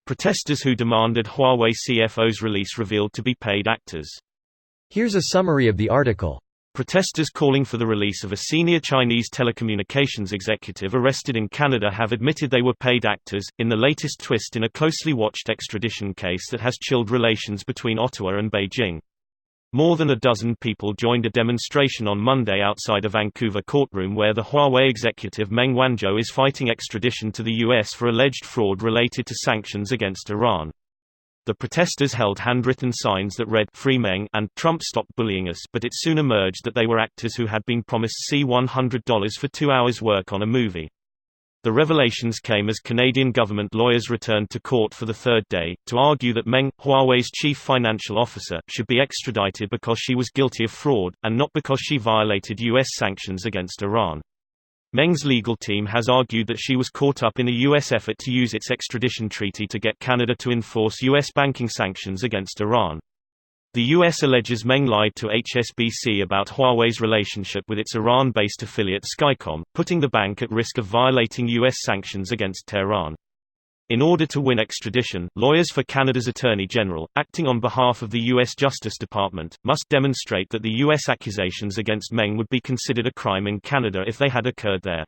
Protesters who demanded Huawei CFOs' release revealed to be paid actors. Here's a summary of the article. Protesters calling for the release of a senior Chinese telecommunications executive arrested in Canada have admitted they were paid actors, in the latest twist in a closely watched extradition case that has chilled relations between Ottawa and Beijing. More than a dozen people joined a demonstration on Monday outside a Vancouver courtroom where the Huawei executive Meng Wanzhou is fighting extradition to the U.S. for alleged fraud related to sanctions against Iran. The protesters held handwritten signs that read, "Free Meng" and "Trump Stop Bullying Us," but it soon emerged that they were actors who had been promised $100 for 2 hours' work on a movie. The revelations came as Canadian government lawyers returned to court for the third day, to argue that Meng, Huawei's chief financial officer, should be extradited because she was guilty of fraud, and not because she violated U.S. sanctions against Iran. Meng's legal team has argued that she was caught up in a U.S. effort to use its extradition treaty to get Canada to enforce U.S. banking sanctions against Iran. The U.S. alleges Meng lied to HSBC about Huawei's relationship with its Iran-based affiliate Skycom, putting the bank at risk of violating U.S. sanctions against Tehran. In order to win extradition, lawyers for Canada's Attorney General, acting on behalf of the U.S. Justice Department, must demonstrate that the U.S. accusations against Meng would be considered a crime in Canada if they had occurred there.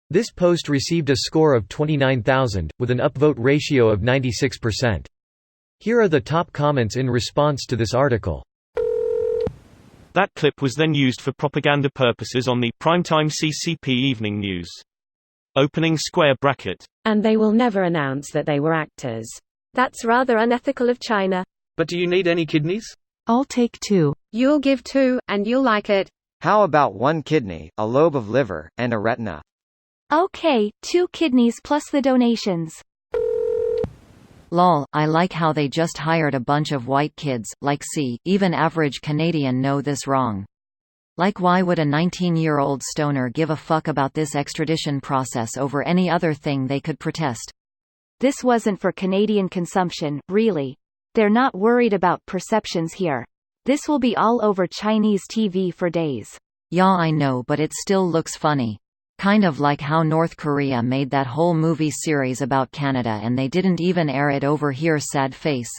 This post received a score of 29,000, with an upvote ratio of 96%. Here are the top comments in response to this article. That clip was then used for propaganda purposes on the primetime CCP evening news. Opening square bracket. And they will never announce that they were actors. That's rather unethical of China. But do you need any kidneys? I'll take 2. You'll give 2, and you'll like it. How about 1 kidney, a lobe of liver, and a retina? Okay, 2 kidneys plus the donations. Lol, I like how they just hired a bunch of white kids, like see, even average Canadian know this wrong. Like why would a 19-year-old stoner give a fuck about this extradition process over any other thing they could protest? This wasn't for Canadian consumption, really. They're not worried about perceptions here. This will be all over Chinese TV for days. Yeah, I know, but it still looks funny. Kind of like how North Korea made that whole movie series about Canada and they didn't even air it over here. Sad face.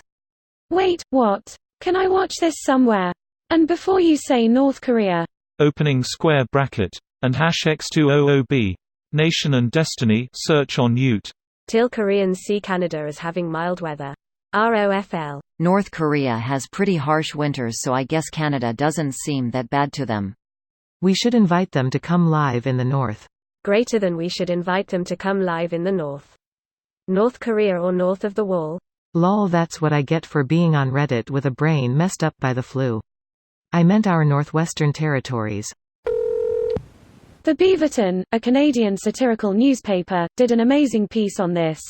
Wait, what? Can I watch this somewhere? And before you say North Korea. Opening square bracket. And #X200B. Nation and Destiny search on Ute. Till Koreans see Canada as having mild weather. ROFL. North Korea has pretty harsh winters, so I guess Canada doesn't seem that bad to them. We should invite them to come live in the north. Greater than we should invite them to come live in the north. North Korea or north of the wall? Lol, that's what I get for being on Reddit with a brain messed up by the flu. I meant our Northwestern Territories. The Beaverton, a Canadian satirical newspaper, did an amazing piece on this.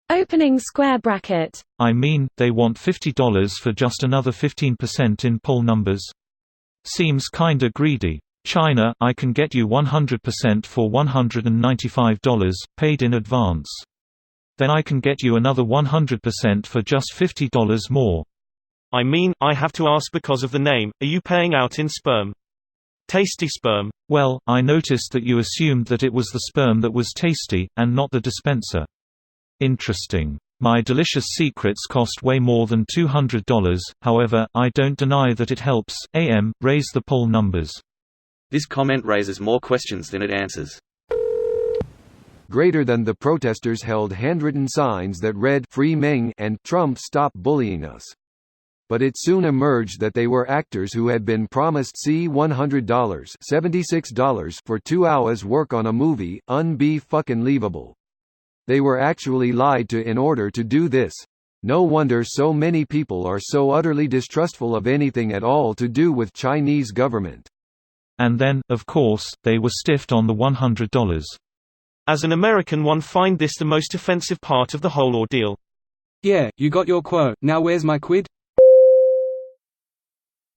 Opening square bracket. I mean, they want $50 for just another 15% in poll numbers. Seems kinda greedy. China, I can get you 100% for $195, paid in advance. Then I can get you another 100% for just $50 more. I mean, I have to ask because of the name, are you paying out in sperm? Tasty sperm. Well, I noticed that you assumed that it was the sperm that was tasty, and not the dispenser. Interesting. My delicious secrets cost way more than $200, however, I don't deny that it helps. Raise the poll numbers. This comment raises more questions than it answers. Greater than the protesters held handwritten signs that read, "Free Meng" and "Trump Stop Bullying Us." But it soon emerged that they were actors who had been promised $100, $76 for 2 hours work on a movie, unbe-fucking-leavable. They were actually lied to in order to do this. No wonder so many people are so utterly distrustful of anything at all to do with Chinese government. And then, of course, they were stiffed on the $100. As an American, one find this the most offensive part of the whole ordeal. Yeah, you got your quote, now where's my quid?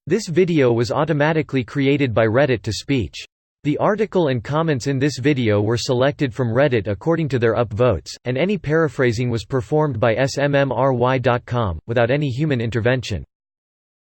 This video was automatically created by Reddit to speech. The article and comments in this video were selected from Reddit according to their upvotes, and any paraphrasing was performed by smmry.com, without any human intervention.